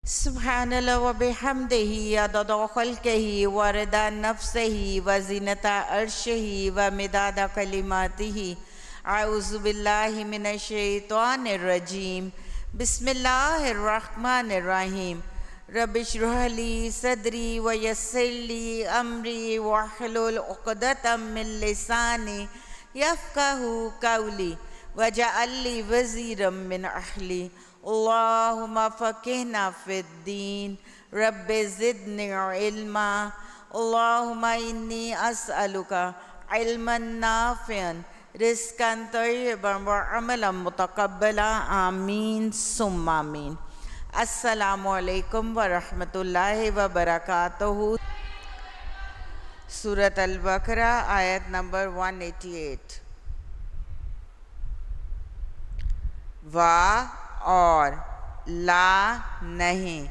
سبحان اللہ و بحمدہ عدد خلقہ و رضا نفسہ و زینت عرشہ و مداد کلماتہ اعوذ باللہ من الشیطان الرجیم بسم اللہ الرحمن الرحیم رب اشرح لی صدری و یسر لی امری واحلل عقدۃ من لسانی یفقہوا قولی واجعل لی وزیرا من اہلی اللہم فقہنا فی الدین رب زدنی علما اللہم انی اسألک علما نافعا رزقا طیبا وعملا متقبلا آمین ثم آمین۔ السلام علیکم ورحمۃ اللہ وبرکاتہ۔ سورۃ البقرہ آیت نمبر 188۔ وا اور لا نہیں،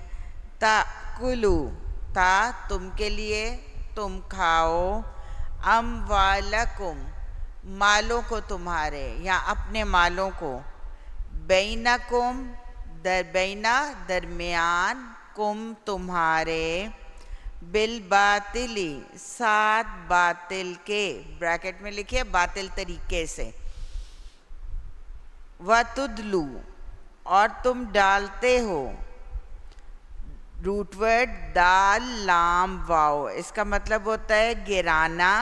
تاکلو تا تم کے لیے، تم کھاؤ، اموالکم مالوں کو تمہارے یا اپنے مالوں کو، بینکم بینا درمیان، کم تمہارے، بالباطلی ساتھ باطل کے، بریکٹ میں لکھیے باطل طریقے سے، وَتُدْلُو اور تم ڈالتے ہو، روٹ ورڈ دال لام واو، اس کا مطلب ہوتا ہے گرانا،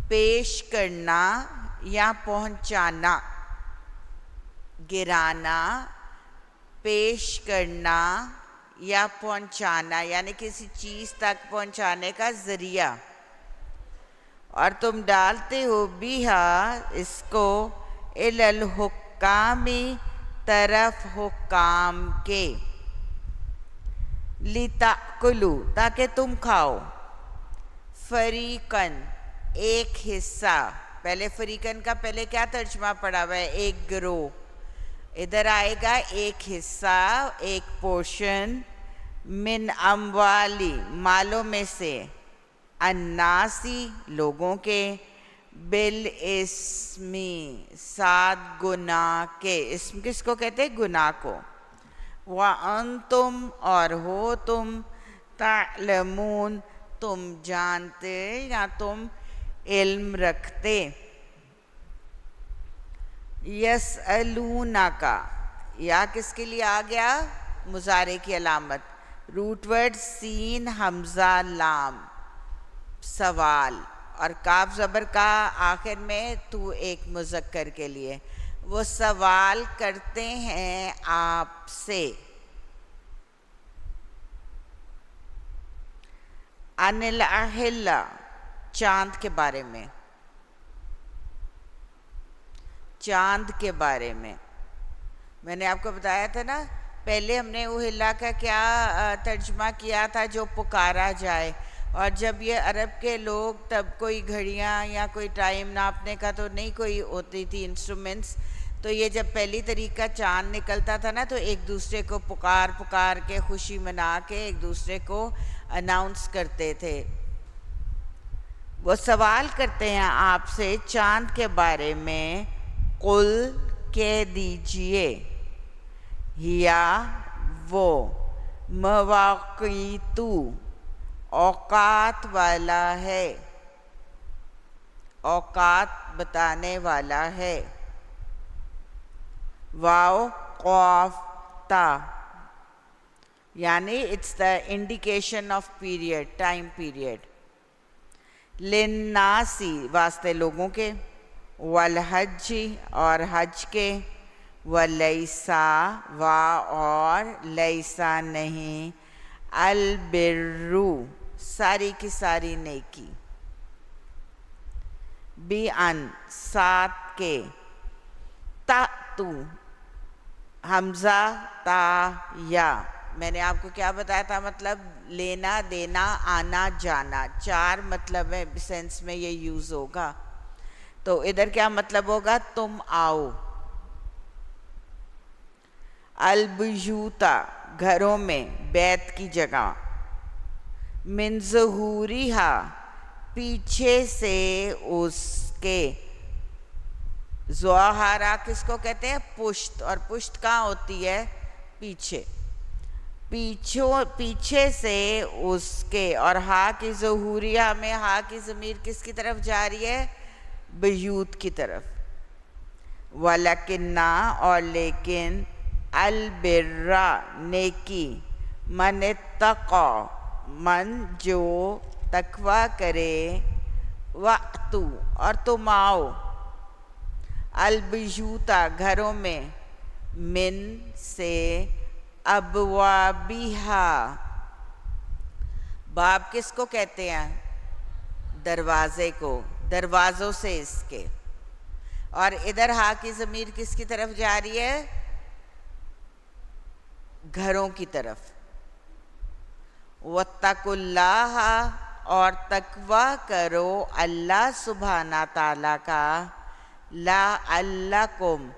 پیش کرنا یا پہنچانا۔ گرانا، پیش کرنا یا پہنچانا، یعنی کسی چیز تک پہنچانے کا ذریعہ۔ اور تم ڈالتے ہو بیہا اس کو، الی الحکام طرف حکام کے، لِتَأْکُلُوا تاکہ تم کھاؤ، فریقاً ایک حصہ۔ پہلے فریقاً کا پہلے کیا ترجمہ پڑا ہوا ہے؟ ایک گروہ۔ ادھر آئے گا ایک حصہ، ایک پورشن، من اموالی مالوں میں سے، الناسی لوگوں کے، بالاسمی ساتھ گناہ کے، اسم کس کو کہتے ہیں؟ گناہ کو، وَأَنْتُمْ اور ہو تم، تعلمون تم جانتے یا تم علم رکھتے۔ یسألونکا یا کس کے لیے آ گیا؟ مضارع کی علامت، روٹ ورڈ سین حمزہ لام، سوال، اور کاف زبر کا آخر میں تو ایک مذکر کے لیے، وہ سوال کرتے ہیں آپ سے، عن الاہلہ چاند کے بارے میں، چاند کے بارے میں۔ میں نے آپ کو بتایا تھا نا، پہلے ہم نے اہلہ کا کیا ترجمہ کیا تھا؟ جو پکارا جائے۔ اور جب یہ عرب کے لوگ، تب کوئی گھڑیاں یا کوئی ٹائم ناپنے کا تو نہیں کوئی ہوتی تھی انسٹرومنٹس، تو یہ جب پہلی طریقہ چاند نکلتا تھا نا، تو ایک دوسرے کو پکار پکار کے، خوشی منا کے ایک دوسرے کو اناؤنس کرتے تھے۔ وہ سوال کرتے ہیں آپ سے چاند کے بارے میں، قل کہہ دیجئے، ہیا وہ، مواقیتو اوقات والا ہے، اوقات بتانے والا ہے، واو قاف تا، یعنی it's the indication of period, time period, للناسی واسطے لوگوں کے، والحج اور حج کے، ولیسا و اور لیسا نہیں، البرو ساری کی ساری نیکی، بی ان ساتھ کے، تا تو حمزہ تا یا، میں نے آپ کو کیا بتایا تھا؟ مطلب لینا دینا، آنا جانا، چار مطلب ہے سینس میں یہ یوز ہوگا۔ تو ادھر کیا مطلب ہوگا؟ تم آؤ۔ البیوتا گھروں میں، بیت کی جگہ، من ظہورہا پیچھے سے اس کے، ظہارا کس کو کہتے ہیں؟ پشت، اور پشت کہاں ہوتی ہے؟ پیچھے۔ پیچھے سے اس کے، اور ہا کی ظہوریہ میں ہا کی ضمیر کس کی طرف جا رہی ہے؟ بیوت کی طرف. وَلَكِنَّا اور لیکن، البرا نیکی، من اتقا من جو تقوی کرے، وَأْتُوا اور تم آؤ، البیوتا گھروں میں، من سے، ابوابیہا باب کس کو کہتے ہیں؟ دروازے کو، دروازوں سے اس کے. اور ادھر ہا کی ضمیر کس کی طرف جا رہی ہے؟ گھروں کی طرف. وَاتَّقُوا اللَّهَ اور تقوی کرو اللہ سبحانہ تعالیٰ کا، لَعَلَّكُمْ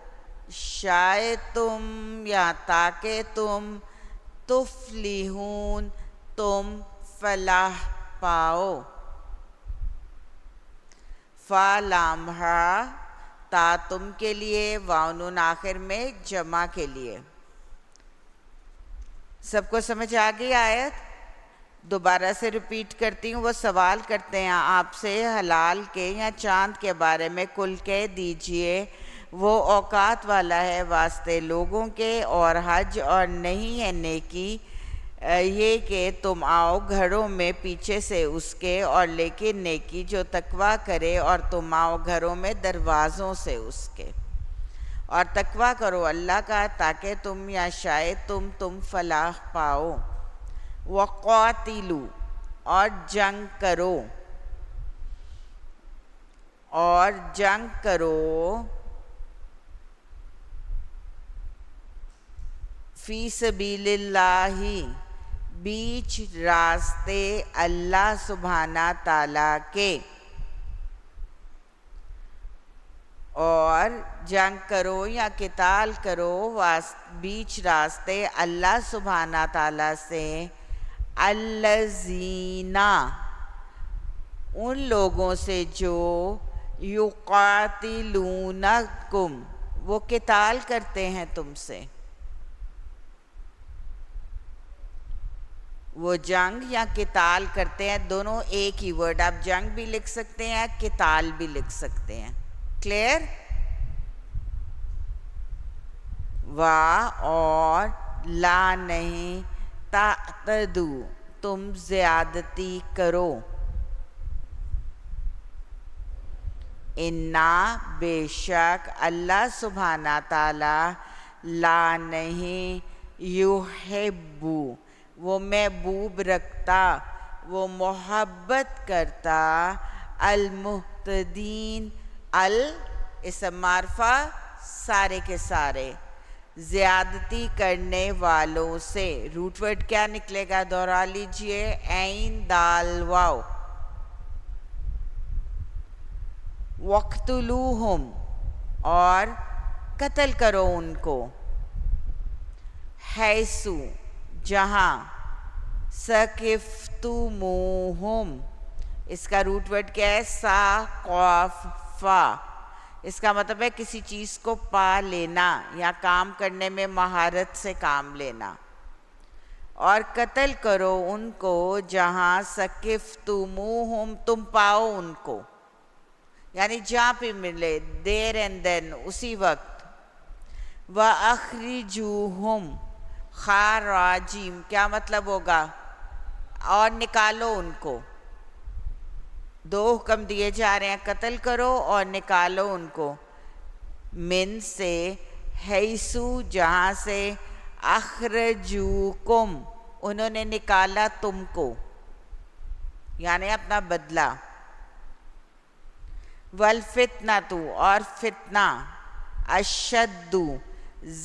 شاید تم یا تاکہ تم، تفلحون تم فلاح پاؤ. فا لامہا تا تم کے لیے، واؤن آخر میں جمع کے لیے. سب کو سمجھ آ گئی آیت؟ دوبارہ سے ریپیٹ کرتی ہوں. وہ سوال کرتے ہیں آپ سے حلال کے یا چاند کے بارے میں، کل کہہ دیجئے وہ اوقات والا ہے واسطے لوگوں کے، اور حج اور نہیں ہے نیکی یہ کہ تم آؤ گھروں میں پیچھے سے اس کے، اور لیکن نیکی جو تقوی کرے، اور تم آؤ گھروں میں دروازوں سے اس کے. اور تقوی کرو اللہ کا تاکہ تم یا شاید تم فلاح پاؤ. وَقَاتِلُوا اور جنگ کرو، اور جنگ کرو، فی سبیل اللہ بیچ راستے اللہ سبحانہ تعالیٰ کے. اور جنگ کرو یا قتال کرو بیچ راستے اللہ سبحانہ تعالیٰ سے، الذین ان لوگوں سے جو، یقاتلونکم وہ قتال کرتے ہیں تم سے. وہ جنگ یا قتال کرتے ہیں، دونوں ایک ہی ورڈ، آپ جنگ بھی لکھ سکتے ہیں، قتال بھی لکھ سکتے ہیں. کلیئر؟ اور لا نہیں، تعتدو تم زیادتی کرو. انا بے شک اللہ سبحانہ تعالیٰ، لا نہیں، یحبو وہ محبوب رکھتا، وہ محبت کرتا، المحتدین، اسم معرفہ سارے کے سارے، زیادتی کرنے والوں سے. روٹ ورڈ کیا نکلے گا؟ دوہرا لیجئے، عین دال واو. وَاقْتُلُوهُمْ اور قتل کرو ان کو، حیثو جہاں، ثقفتموہم اس کا روٹ ورڈ کیا ہے؟ ثقافہ. اس کا مطلب ہے کسی چیز کو پا لینا یا کام کرنے میں مہارت سے کام لینا. اور قتل کرو ان کو جہاں، ثقفتموہم تم پاؤ ان کو، یعنی جہاں پہ ملے، دیر اینڈ دین اسی وقت. وَأَخْرِجُوهُمْ خَارَاجِم کیا مطلب ہوگا؟ اور نکالو ان کو. دو حکم دیے جا رہے ہیں، قتل کرو اور نکالو ان کو. من سے، حیثو جہاں سے، اخرجوکم انہوں نے نکالا تم کو، یعنی اپنا بدلہ. والفتنۃ اور فتنہ، اشد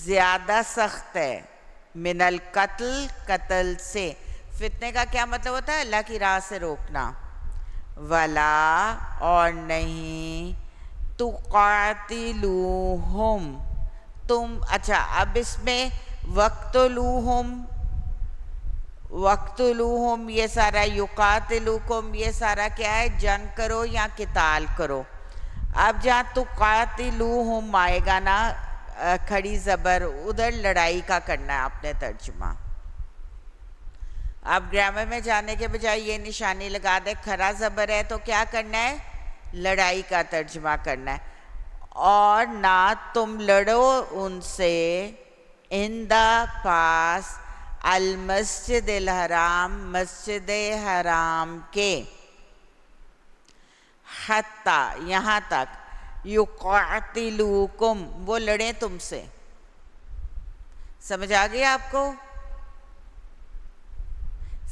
زیادہ سخت ہے، من القتل قتل سے. فتنے کا کیا مطلب ہوتا ہے؟ اللہ کی راہ سے روکنا. ولا اور نہیں، تقاتلوہم تم، اچھا اب اس میں وقتلوہم یہ سارا، یقاتلوکم یہ سارا کیا ہے؟ جنگ کرو یا قتال کرو. اب جہاں تقاتلوہم آئے گا نا کھڑی زبر، ادھر لڑائی کا کرنا ہے آپ نے ترجمہ. آپ گرامر میں جانے کے بجائے یہ نشانی لگا دیں کھڑا زبر ہے تو کیا کرنا ہے؟ لڑائی کا ترجمہ کرنا ہے. اور نہ تم لڑو ان سے ان دا پاس المسجد الحرام مسجد حرام کے حتی یہاں تک یقاتلوکم وہ لڑیں تم سے. سمجھ آ گیا آپ کو؟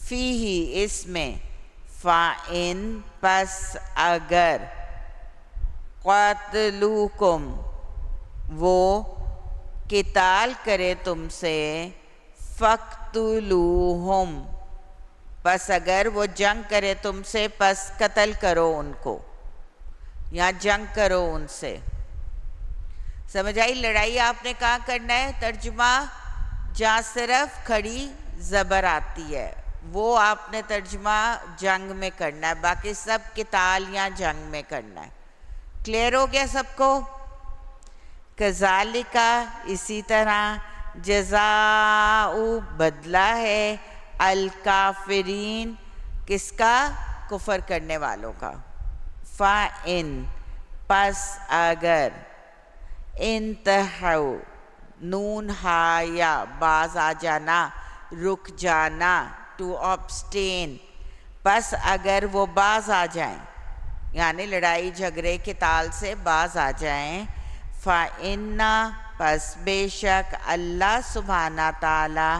فیہی اس میں فَإِن پس اگر قاتلوکم وہ قتال کرے تم سے فَقْتُلُوهُمْ پس اگر وہ جنگ کرے تم سے پس قتل کرو ان کو یا جنگ کرو ان سے. سمجھ آئی؟ لڑائی آپ نے کہاں کرنا ہے ترجمہ؟ جہاں صرف کھڑی زبر آتی ہے وہ آپ نے ترجمہ جنگ میں کرنا ہے، باقی سب قتال یا جنگ میں کرنا ہے. کلیئر ہو گیا سب کو؟ کذالک اسی طرح جزاء بدلہ ہے الکافرین کس کا؟ کفر کرنے والوں کا. فَإِن پس اگر انتہو نون ہا یا باز آ جانا رک جانا ٹو abstain پس اگر وہ باز آ جائیں یعنی لڑائی جھگڑے قتال سے باز آ جائیں فَإِنَّ پس بے شک اللہ سبحانہ تعالی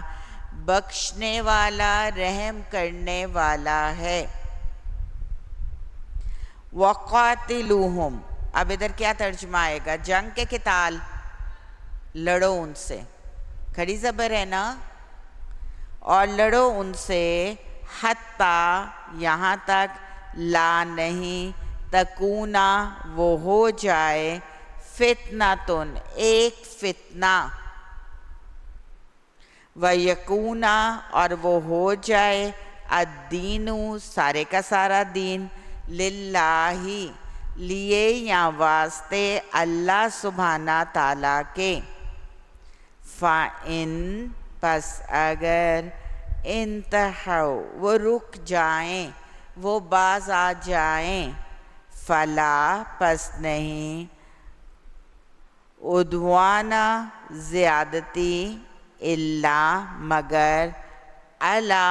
بخشنے والا رحم کرنے والا ہے. وَقَاتِلُوهُمْ اب ادھر کیا ترجمہ آئے گا؟ جنگ کے قتال لڑو ان سے کھڑی زبر ہے نا اور لڑو ان سے حتی یہاں تک لا نہیں تکونا وہ ہو جائے فتنتن ایک فتنہ وَيَكُونَ اور وہ ہو جائے الدین سارے کا سارا دین للہ لیے یا واسطے اللہ سبحانہ تعالیٰ کے. فَإِن پس اگر انتہو وہ رک جائیں وہ باز آ جائیں فلا پس نہیں عدوانہ زیادتی اللہ مگر علی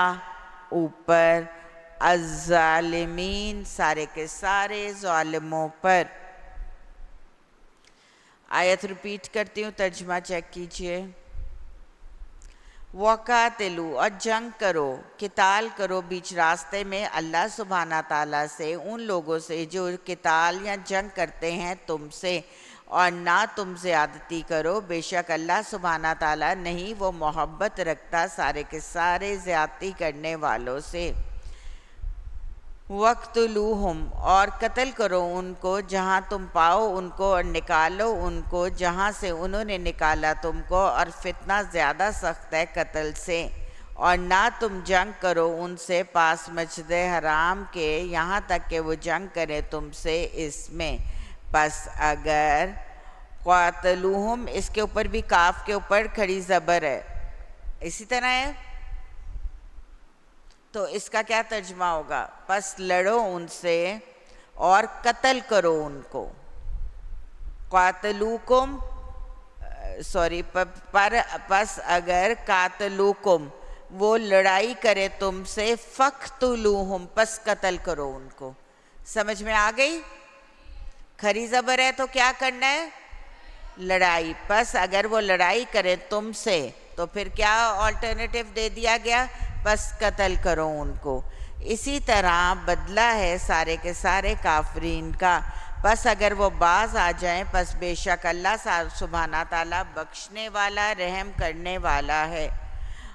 اوپر الظالمین سارے کے سارے ظالموں پر. آیت ریپیٹ کرتی ہوں ترجمہ چیک کیجئے. وَقَاتِلُوا اور جنگ کرو قتال کرو بیچ راستے میں اللہ سبحانہ تعالیٰ سے ان لوگوں سے جو قتال یا جنگ کرتے ہیں تم سے اور نہ تم زیادتی کرو بے شک اللہ سبحانہ تعالیٰ نہیں وہ محبت رکھتا سارے کے سارے زیادتی کرنے والوں سے. وَقْتُلُوهُمْ اور قتل کرو ان کو جہاں تم پاؤ ان کو اور نکالو ان کو جہاں سے انہوں نے نکالا تم کو اور فتنہ زیادہ سخت ہے قتل سے. اور نہ تم جنگ کرو ان سے پاس مسجد حرام کے یہاں تک کہ وہ جنگ کرے تم سے اس میں. پس اگر قاتلوہم اس کے اوپر بھی کاف کے اوپر کھڑی زبر ہے اسی طرح ہے تو اس کا کیا ترجمہ ہوگا؟ پس لڑو ان سے اور قتل کرو ان کو. قاتلوکم پس اگر قاتلوکم وہ لڑائی کرے تم سے فقتلوہم پس قتل کرو ان کو. سمجھ میں آ گئی؟ کھری زبر ہے تو کیا کرنا ہے؟ لڑائی. پس اگر وہ لڑائی کرے تم سے تو پھر کیا آلٹرنیٹیو دے دیا گیا؟ پس قتل کرو ان کو. اسی طرح بدلہ ہے سارے کے سارے کافرین کا. پس اگر وہ باز آ جائیں پس بے شک اللہ سبحانہ تعالیٰ بخشنے والا رحم کرنے والا ہے.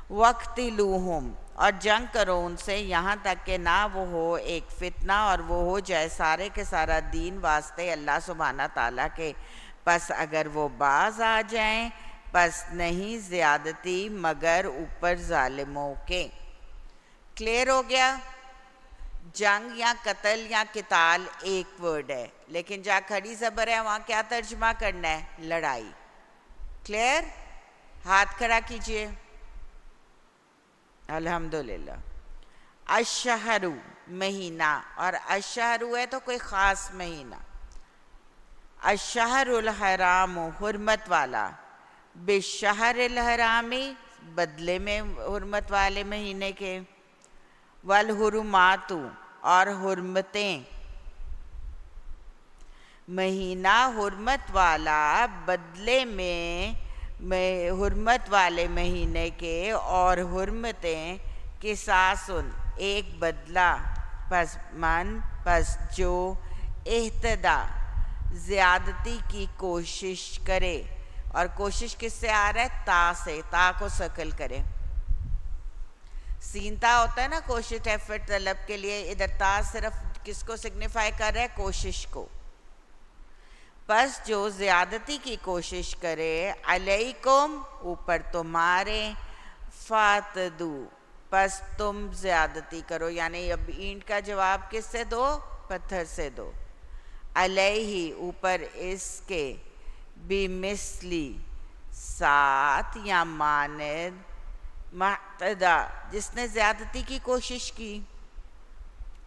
وَقْتِلُوهُمْ اور جنگ کرو ان سے یہاں تک کہ نہ وہ ہو ایک فتنہ اور وہ ہو جائے سارے کے سارا دین واسطے اللہ سبحانہ تعالیٰ کے. پس اگر وہ باز آ جائیں پس نہیں زیادتی مگر اوپر ظالموں کے. کلیئر ہو گیا؟ جنگ یا قتل یا قتال ایک ورڈ ہے لیکن جہاں کھڑی زبر ہے وہاں کیا ترجمہ کرنا ہے؟ لڑائی. کلیئر؟ ہاتھ کھڑا کیجئے. الحمدللہ. الشہر مہینہ، اور الشہر ہے تو کوئی خاص مہینہ. الشہر الحرام حرمت والا، بالشہر الحرامی بدلے میں حرمت والے مہینے کے، والحرمات اور حرمتیں، مہینہ حرمت والا بدلے میں حرمت والے مہینے کے، اور حرمتیں قصاصن ایک بدلہ، پس جو اہتدا زیادتی کی کوشش کرے. اور کوشش کس سے آ رہا ہے؟ تا سے، تا کو سرکل کرے. سین تا ہوتا ہے نا کوشش، ایفرٹ، طلب کے لیے. ادھر تا صرف کس کو سگنیفائی کر رہا ہے؟ کوشش کو. پس جو زیادتی کی کوشش کرے، علیکم اوپر تمہارے، فاتدو پس تم زیادتی کرو. یعنی اب اینٹ کا جواب کس سے دو؟ پتھر سے دو. علیہ اوپر اس کے، بمثلی ساتھ یا مانند، معتدا جس نے زیادتی کی کوشش کی.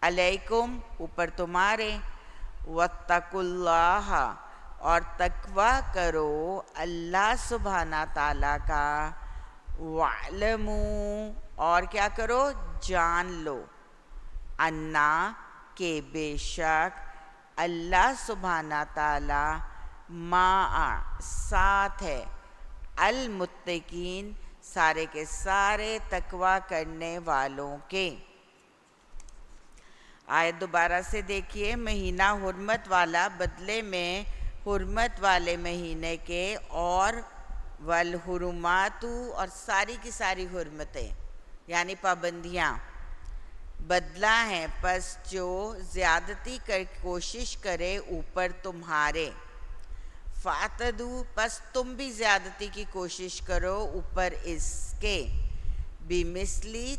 علیکم اوپر تمہارے، واتقوا اللہ اور تقوی کرو اللہ سبحانہ تعالیٰ کا، وَاعْلَمُوا اور کیا کرو؟ جان لو، انا کہ بے شک اللہ سبحانہ تعالیٰ مع ساتھ ہے، المتقین سارے کے سارے تقوی کرنے والوں کے. آیت دوبارہ سے دیکھیے. مہینہ حرمت والا بدلے میں حرمت والے مہینے کے، اور والحرمات اور ساری کی ساری حرمتیں یعنی پابندیاں بدلہ ہیں، پس جو زیادتی کر کوشش کرے اوپر تمہارے. فَاعْتَدُوا پس تم بھی زیادتی کی کوشش کرو اوپر اس کے، بمثلی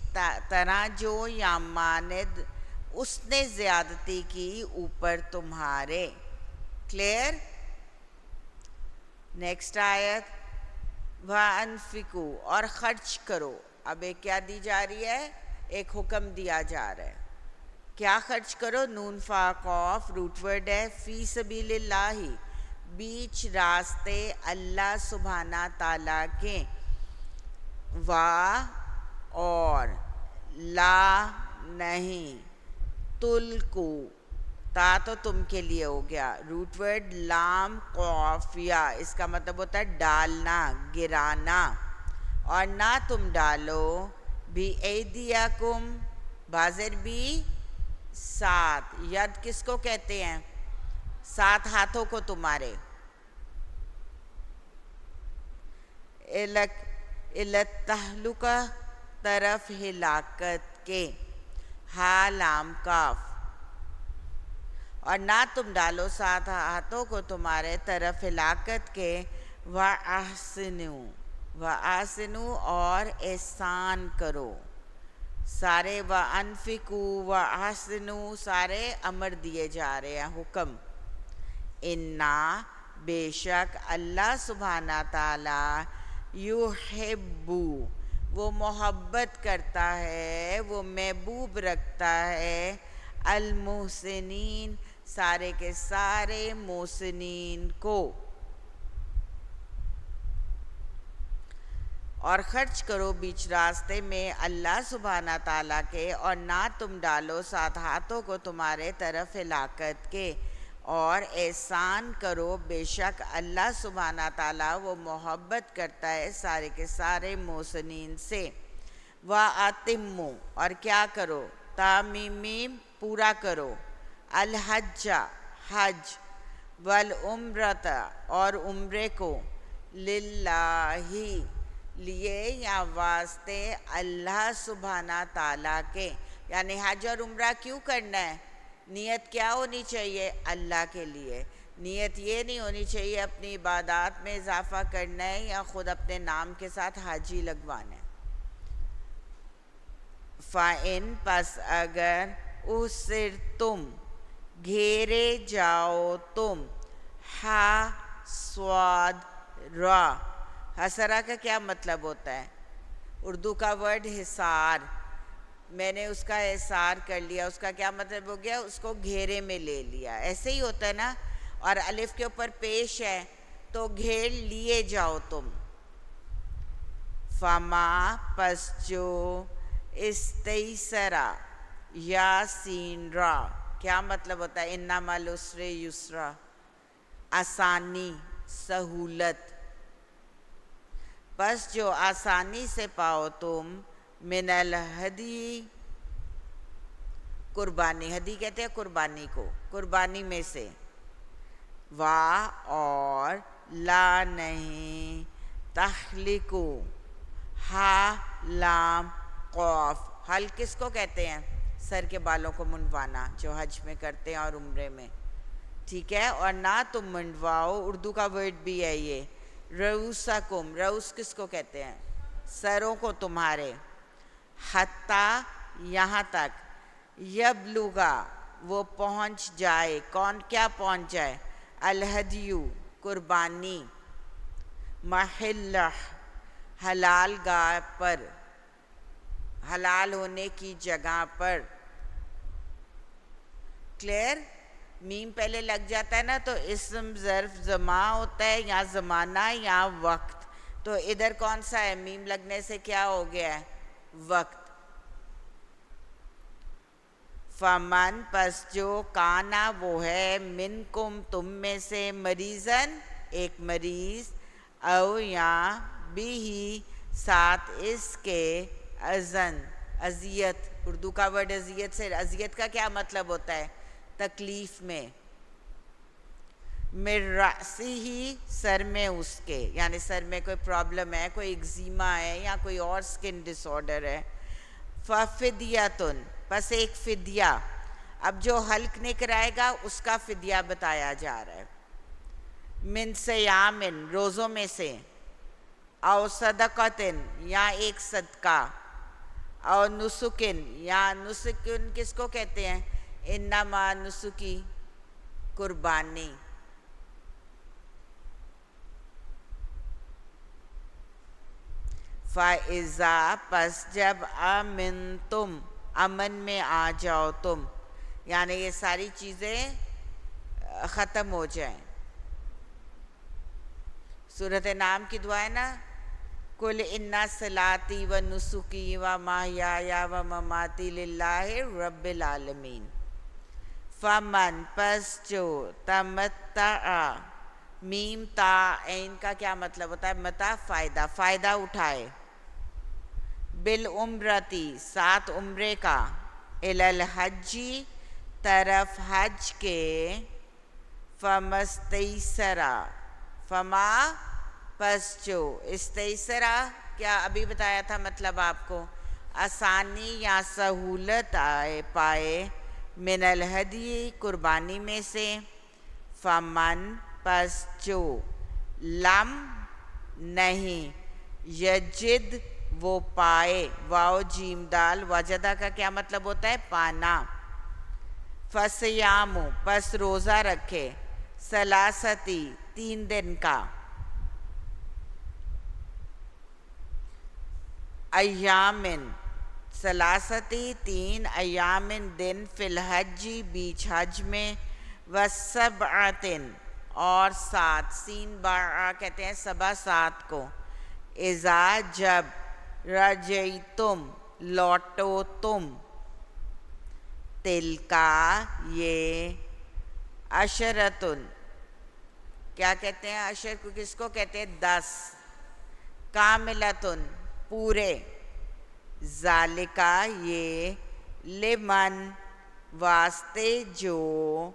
طرح جو یا ماند اس نے زیادتی کی اوپر تمہارے. کلیئر؟ نیکسٹ آیت. وَأَنفِقُوا اور خرچ کرو. اب ایک کیا دی جا رہی ہے؟ ایک حکم دیا جا رہا ہے. کیا خرچ کرو؟ نون فا قاف روٹ ورڈ ہے. فی سبیل اللہ بیچ راستے اللہ سبحانہ تعالیٰ کے، وا اور، لا نہیں، تلکو تا تو تم کے لیے ہو گیا، روٹ ورڈ لام قافیہ اس کا مطلب ہوتا ہے ڈالنا، گرانا، اور نہ تم ڈالو، بھی ایدیکم بازر بھی ساتھ. ید کس کو کہتے ہیں؟ ساتھ ہاتھوں کو تمہارے. التہلکہ طرف ہلاکت کے، ہا لام کاف، اور نہ تم ڈالو ساتھ ہاتھوں کو تمہارے طرف ہلاکت کے، وَأَحْسِنُوا وَأَحْسِنُوا اور احسان کرو. سارے وَأَنفِقُوا وَأَحْسِنُوا سارے امر دیے جا رہے ہیں، حکم. انا بے شک اللہ سبحانہ تعالیٰ، یحبو وہ محبت کرتا ہے، وہ محبوب رکھتا ہے، المحسنین سارے کے سارے محسنین کو. اور خرچ کرو بیچ راستے میں اللہ سبحانہ تعالیٰ کے، اور نہ تم ڈالو ساتھ ہاتھوں کو تمہارے طرف ہلاکت کے، اور احسان کرو بے شک اللہ سبحانہ تعالیٰ وہ محبت کرتا ہے سارے کے سارے محسنین سے. وَأَتِمُّوا اور کیا کرو؟ تامیم پورا کرو، الحج حج، والعمرۃ اور عمرے کو، للہ لیے یا واسطے اللہ سبحانہ تعالیٰ کے. یعنی حج اور عمرہ کیوں کرنا ہے؟ نیت کیا ہونی چاہیے؟ اللہ کے لیے. نیت یہ نہیں ہونی چاہیے اپنی عبادات میں اضافہ کرنا ہے یا خود اپنے نام کے ساتھ حاجی لگوانا ہے. فَإِن پس اگر اُسِرتم گھیرے جاؤ تم، ہا صاد را. حسرہ کا کیا مطلب ہوتا ہے؟ اردو کا ورڈ حصار. میں نے اس کا احصار کر لیا. اس کا کیا مطلب ہو گیا؟ اس کو گھیرے میں لے لیا. ایسے ہی ہوتا ہے نا. اور الف کے اوپر پیش ہے تو گھیر لیے جاؤ تم. فما پس جو استیسرا یا سین را کیا مطلب ہوتا ہے؟ انما العسر یسرا آسانی سہولت. بس جو آسانی سے پاؤ تم من الہدی قربانی. ہدی کہتے ہیں قربانی کو. قربانی میں سے. وا اور لا نہیں تخلقو ہا لام قوف. حل کس کو کہتے ہیں؟ سر کے بالوں کو منڈوانا جو حج میں کرتے ہیں اور عمرے میں. ٹھیک ہے. اور نہ تم منڈواؤ. اردو کا ورڈ بھی ہے یہ. رؤوسکم. رؤوس کس کو کہتے ہیں؟ سروں کو تمہارے. حتیٰ یہاں تک. یبلغا وہ پہنچ جائے. کون کیا پہنچ جائے؟ الہدیو قربانی. محلہ حلال گاہ پر. حلال ہونے کی جگہ پر. کلیئر؟ میم پہلے لگ جاتا ہے نا تو اسم ظرف زمان ہوتا ہے یا زمانہ یا وقت. تو ادھر کون سا ہے؟ میم لگنے سے کیا ہو گیا ہے؟ وقت. فمن پس جو کانا وہ ہے منکم تم میں سے مریضن ایک مریض او یا بھی ساتھ اس کے اذن اذیت. اردو کا ورڈ اذیت سے. اذیت کا کیا مطلب ہوتا ہے؟ تکلیف میں. من رأسہ سر میں اس کے. یعنی سر میں کوئی پرابلم ہے, کوئی ایگزیما ہے یا کوئی اور سکن ڈس آرڈر ہے. ففدیتن پس ایک فدیہ. اب جو حلق نہیں کرائے گا اس کا فدیہ بتایا جا رہا ہے. من صیامن روزوں میں سے. او صدقتن یا ایک صدقہ. او نسکن یا نسکن کس کو کہتے ہیں؟ انما نسکی قربانی. فَإِذَا پس جب آمنتم امن میں آ جاؤ تم. یعنی یہ ساری چیزیں ختم ہو جائیں. سورۃ نام کی دعا ہے نا. قُلْ إِنَّ صَلَاتِي وَنُسُكِي وَمَحْيَايَ وَمَمَاتِي لِلَّهِ رَبِّ الْعَالَمِينَ. فمن پس جو تمتع میم تا عین کا کیا مطلب ہوتا ہے؟ متا فائدہ. فائدہ اٹھائے. بالعمرتی ساتھ عمرے کا. الی الحجی طرف حج کے. فمستیسرا فما پس جو استیسرا کیا ابھی بتایا تھا مطلب آپ کو؟ آسانی یا سہولت آئے پائے. من الہدی قربانی میں سے. فمن پس جو لم نہیں یجد وہ پائے. واو جیم دال. وجدہ کا کیا مطلب ہوتا ہے؟ پانا. فصیام پس روزہ رکھے. ثلاثتی 3 دن کا. ایامن ثلاثتی 3 ایامن دن. فی الحجی بیچ حج میں. وسبعتن اور 7 سین بارہ کہتے ہیں سبا 7 کو. اذا جب رجعتم لوٹو تم. تلکا یہ عشرتن کیا کہتے ہیں؟ عشر کو کس کو کہتے ہیں؟ 10. کاملتن پورے. ذالکا یہ لمن واسطے جو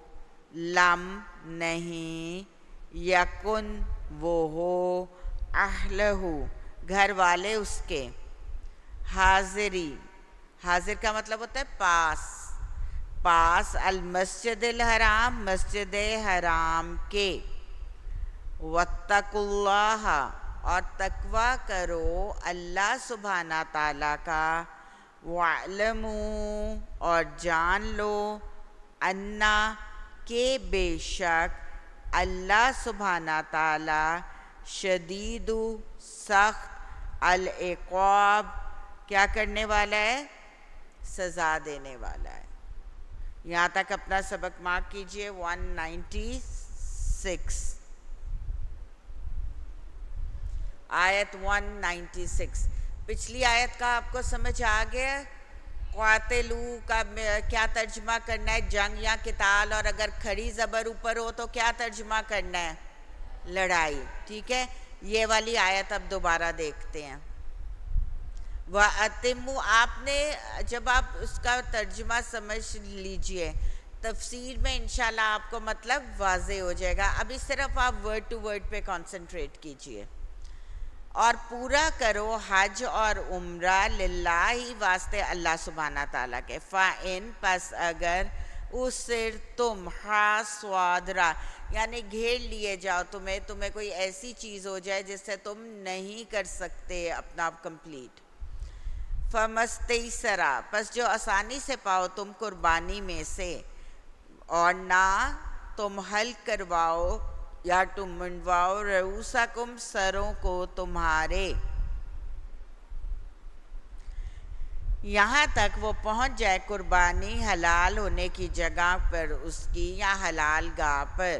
لم نہیں یکن وہ ہو اہلہ گھر والے اس کے. حاضری حاضر کا مطلب ہوتا ہے پاس. پاس المسجد الحرام مسجد حرام کے. واتقوا اللہ اور تقوی کرو اللہ سبحانہ تعالیٰ کا. وَاعْلَمُوا اور جان لو. انا کہ بے شک اللہ سبحانہ تعالیٰ شدید سخت العقاب کیا کرنے والا ہے؟ سزا دینے والا ہے. یہاں تک اپنا سبق مارک کیجئے. 196 آیت 196. پچھلی آیت کا آپ کو سمجھ آ گیا؟ قاتلو کا کیا ترجمہ کرنا ہے؟ جنگ یا قتال. اور اگر کھڑی زبر اوپر ہو تو کیا ترجمہ کرنا ہے؟ لڑائی. ٹھیک ہے. یہ والی آیت اب دوبارہ دیکھتے ہیں. وَأَتِمُّ آپ نے جب آپ اس کا ترجمہ سمجھ لیجئے تفسیر میں انشاءاللہ آپ کو مطلب واضح ہو جائے گا. ابھی صرف آپ ورڈ ٹو ورڈ پہ کنسنٹریٹ کیجئے. اور پورا کرو حج اور عمرہ للہ ہی واسطے اللہ سبحانہ تعالیٰ کے. فَإِن پس اگر اسر تم حاسوادرا یعنی گھیر لیے جاؤ تمہیں کوئی ایسی چیز ہو جائے جس سے تم نہیں کر سکتے اپنا کمپلیٹ. فَمَسْتَيْسَرَا پس جو آسانی سے پاؤ تم قربانی میں سے. اور نہ تم حلق کرواؤ یا تم منڈواؤ رؤوسکم سروں کو تمہارے یہاں تک وہ پہنچ جائے قربانی حلال ہونے کی جگہ پر اس کی یا حلال گاہ پر.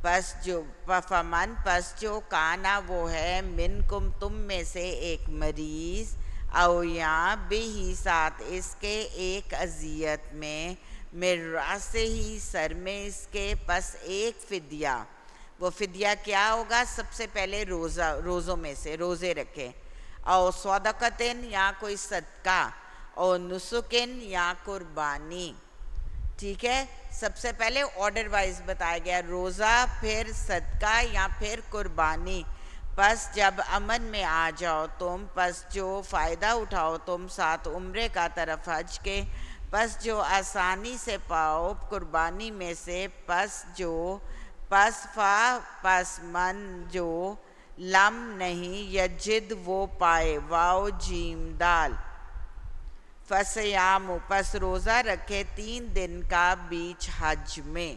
پس جو فمن پس جو کانا وہ ہے منکم تم میں سے ایک مریض او یا بھی ساتھ اس کے ایک اذیت میں راسے ہی سر میں اس کے پس ایک فدیہ. وہ فدیہ کیا ہوگا؟ سب سے پہلے روزوں میں سے روزے رکھے. او صدقتن یا کوئی صدقہ. او نسکن یا قربانی. ٹھیک ہے. سب سے پہلے آرڈر وائز بتایا گیا روزہ پھر صدقہ یا پھر قربانی. پس جب امن میں آ جاؤ تم پس جو فائدہ اٹھاؤ تم ساتھ عمرے کا طرف حج کے. پس جو آسانی سے پاؤ قربانی میں سے پس من جو لم نہیں یجد وہ پائے واو جیم دال. فصیام پس روزہ رکھے 3 دن کا بیچ حج میں.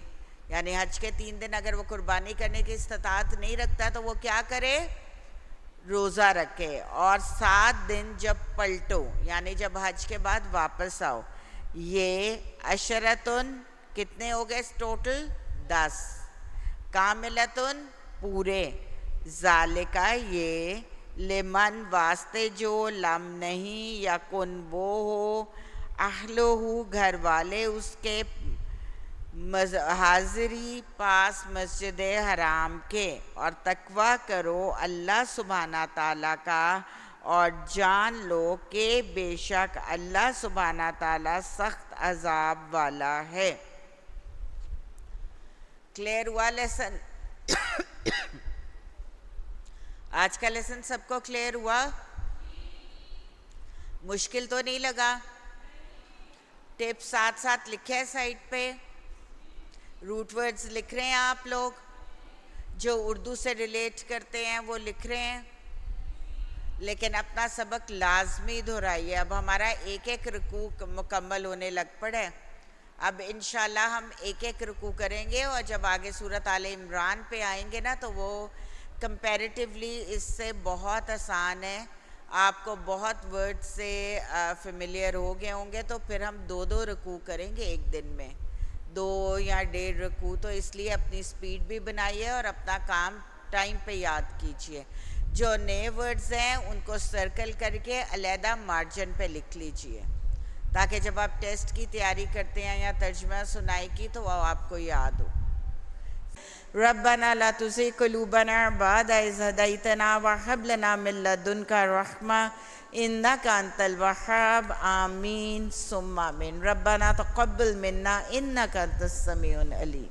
یعنی حج کے 3 دن اگر وہ قربانی کرنے کی استطاعت نہیں رکھتا تو وہ کیا کرے؟ روزہ رکھے. اور 7 دن جب پلٹو یعنی جب حج کے بعد واپس آؤ. یہ عشرتن کتنے ہو گئے ٹوٹل؟ 10. کاملتن پورے. ذالکہ یہ لمن واسطے جو لم نہیں یکن وہ ہو اہلہ گھر والے اس کے حاضری پاس مسجد حرام کے. اور تقوی کرو اللہ سبحانہ تعالیٰ کا اور جان لو کہ بے شک اللہ سبحانہ تعالیٰ سخت عذاب والا ہے. کلیئر ہوا لیسن؟ آج کا لیسن سب کو کلیئر ہوا؟ مشکل تو نہیں لگا؟ ٹپ ساتھ ساتھ لکھے سائٹ پہ. روٹ ورڈز لکھ رہے ہیں آپ لوگ؟ جو اردو سے ریلیٹ کرتے ہیں وہ لکھ رہے ہیں؟ لیکن اپنا سبق لازمی دہرائیے. اب ہمارا ایک ایک رکوع مکمل ہونے لگ پڑے. اب انشاءاللہ ہم ایک ایک رکوع کریں گے اور جب آگے سورۃ آل عمران پہ آئیں گے نا تو وہ کمپیریٹیولی اس سے بہت آسان ہے. آپ کو بہت ورڈ سے فیملیئر ہو گئے ہوں گے. تو پھر ہم 2 رکوع کریں گے ایک دن میں 2 یا 1.5 رکوع. تو اس لیے اپنی سپیڈ بھی بنائیے اور اپنا کام ٹائم پہ یاد کیجئے. جو نئے ورڈز ہیں ان کو سرکل کر کے علیحدہ مارجن پہ لکھ لیجئے تاکہ جب آپ ٹیسٹ کی تیاری کرتے ہیں یا ترجمہ سنائی کی تو وہ آپ کو یاد ہو. ربنا لا تزغ قلوبنا بعد إذ هديتنا وهب لنا من لدنك رحمة إنك أنت الوهاب. آمين ثم آمين. ربنا تقبل منا إنك أنت السميع العليم.